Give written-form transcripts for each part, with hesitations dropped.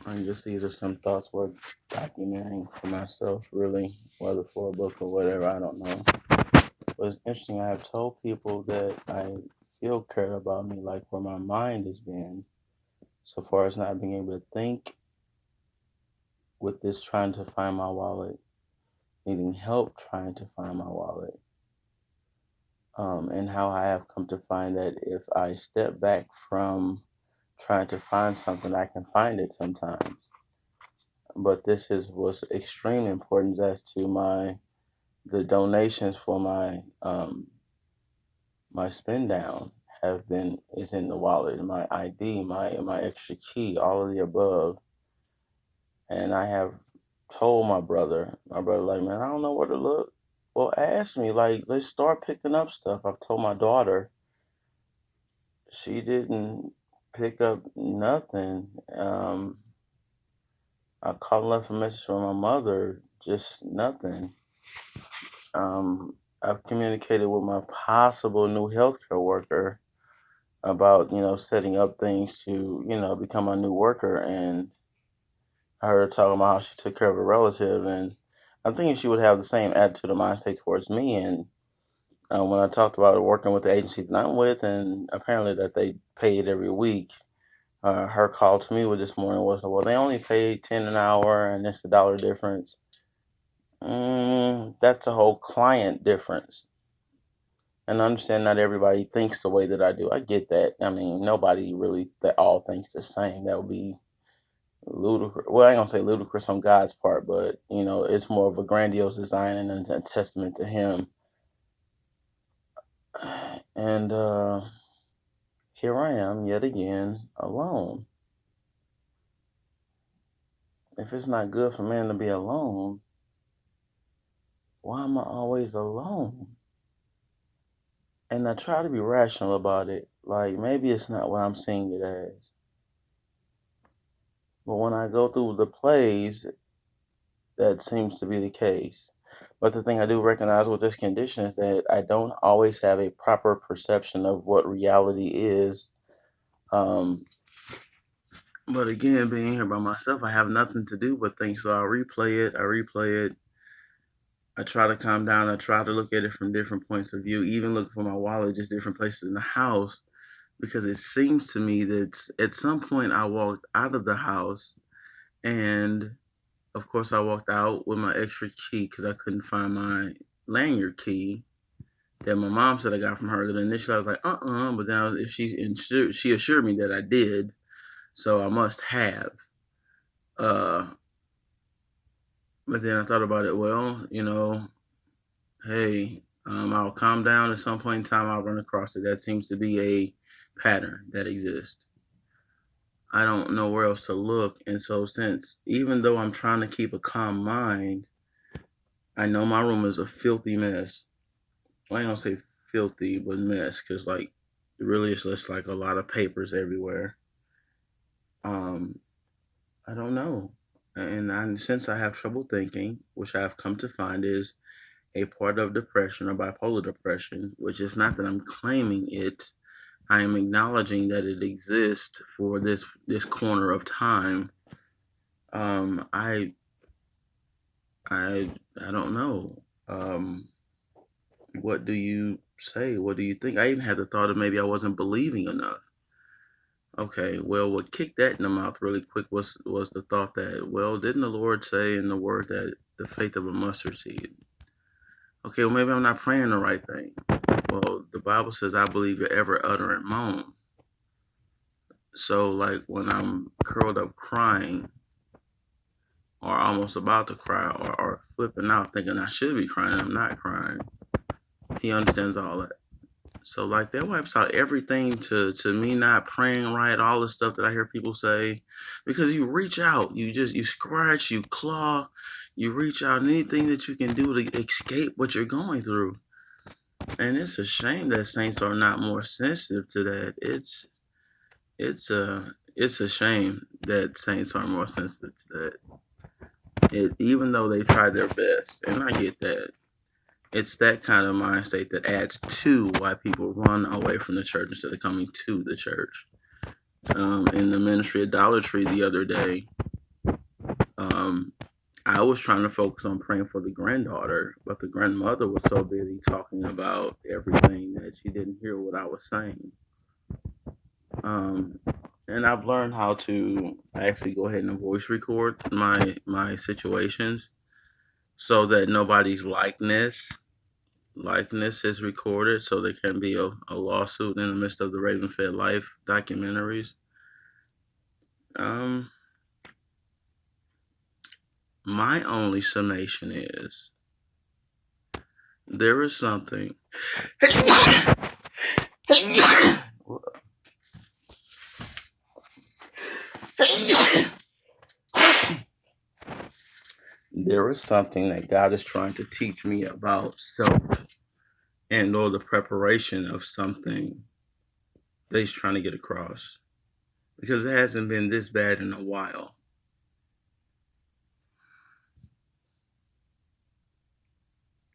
And just these are some thoughts worth documenting for myself, really, whether for a book or whatever, I don't know. But it's interesting, I have told people that I feel care about me, like where my mind has been, so far as not being able to think with this trying to find my wallet, needing help trying to find my wallet, and how I have come to find that if I step back from trying to find something, I can find it sometimes. But this is was extremely important as to the donations for my spin down have been is in the wallet, my ID, my extra key, all of the above. And I have told my brother like, man, I don't know where to look. Well, ask me, like, let's start picking up stuff. I've told my daughter, she didn't pick up nothing. I called and left a message for my mother, just nothing. I've communicated with my possible new healthcare worker about, setting up things to, become a new worker. And I heard her talking about how she took care of a relative. And I'm thinking she would have the same attitude of mind state towards me. And when I talked about working with the agencies that I'm with, and apparently that they pay it every week, her call to me with this morning was, well, they only pay 10 an hour and it's $1 difference. That's a whole client difference. And I understand not everybody thinks the way that I do. I get that. I mean, nobody really that all thinks the same. That would be ludicrous. Well, I ain't gonna say ludicrous on God's part, but it's more of a grandiose design and a testament to Him. And here I am yet again alone. If it's not good for man to be alone, why am I always alone? And I try to be rational about it. Like, maybe it's not what I'm seeing it as. But when I go through the plays, that seems to be the case. But the thing I do recognize with this condition is that I don't always have a proper perception of what reality is. But again, being here by myself, I have nothing to do but think. So I replay it. I try to calm down. I try to look at it from different points of view, even look for my wallet, just different places in the house. Because it seems to me that at some point I walked out of the house, and of course I walked out with my extra key because I couldn't find my lanyard key that my mom said I got from her. That initially I was like, but then if she assured me that I did, so I must have. Uh, but then I thought about it. Well, hey, I'll calm down at some point in time. I'll run across it. That seems to be a pattern that exists. I don't know where else to look. And so since even though I'm trying to keep a calm mind, I know my room is a filthy mess. I ain't gonna say filthy, but mess, because like really it's just like a lot of papers everywhere. Um, I don't know. Since I have trouble thinking, which I have come to find is a part of depression or bipolar depression, which is not that I'm claiming it. I am acknowledging that it exists for this corner of time. Um, I I I don't know. Um, what do you say? What do you think? I even had the thought of maybe I wasn't believing enough. Okay, well, what kicked that in the mouth really quick was the thought that, well, didn't the Lord say in the Word that the faith of a mustard seed? Okay, well, maybe I'm not praying the right thing. Well, the Bible says, I believe your ever uttering moan. So, like, when I'm curled up crying, or almost about to cry, or flipping out thinking I should be crying, I'm not crying, He understands all that. So, like, that wipes out everything to me not praying right, all the stuff that I hear people say. Because you reach out, you scratch, you claw, you reach out, anything that you can do to escape what you're going through. And it's a shame that saints are not more sensitive to that. It's a shame that saints are more sensitive to that. Even though they try their best, and I get that. It's that kind of mind state that adds to why people run away from the church instead of coming to the church. In the ministry of Dollar Tree the other day, Um, I was trying to focus on praying for the granddaughter, but the grandmother was so busy talking about everything that she didn't hear what I was saying. Um, and I've learned how to actually go ahead and voice record my situations so that nobody's likeness is recorded, so there can be a lawsuit in the midst of the Raven Fed Life documentaries. Um, my only summation is there is something. There is something that God is trying to teach me about self and or the preparation of something that He's trying to get across. Because it hasn't been this bad in a while.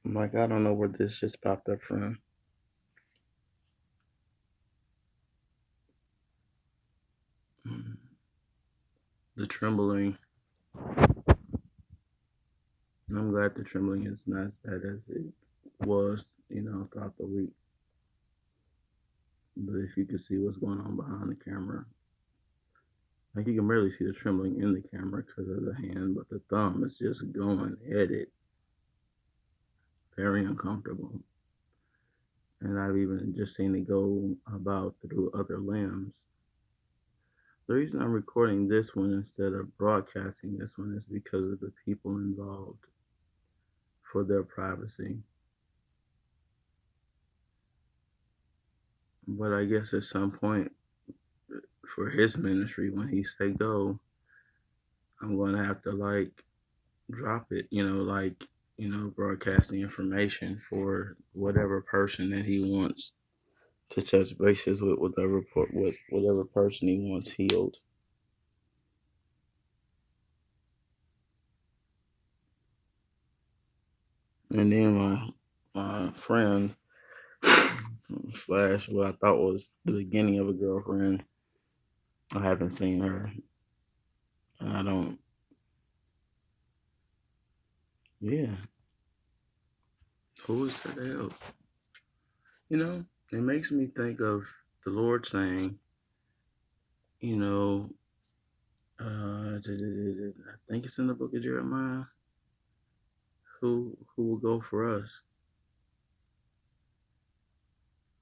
I'm like, I don't know where this just popped up from. The trembling. I'm glad the trembling is not as bad as it was, throughout the week. But if you could see what's going on behind the camera, like you can barely see the trembling in the camera because of the hand, but the thumb is just going at it. Very uncomfortable. And I've even just seen it go about through other limbs. The reason I'm recording this one instead of broadcasting this one is because of the people involved for their privacy. But I guess at some point for his ministry, when he say go, I'm going to have to drop it, broadcasting information for whatever person that he wants to touch bases with, whatever person he wants healed. And then my friend slash what I thought was the beginning of a girlfriend, I haven't seen her, and I don't. Yeah, who is there to help? It makes me think of the Lord saying, you know, I think it's in the book of Jeremiah. Who will go for us?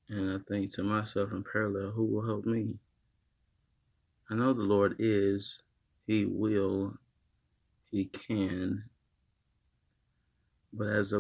And I think to myself in parallel, who will help me? I know the Lord is, He will, He can, but as of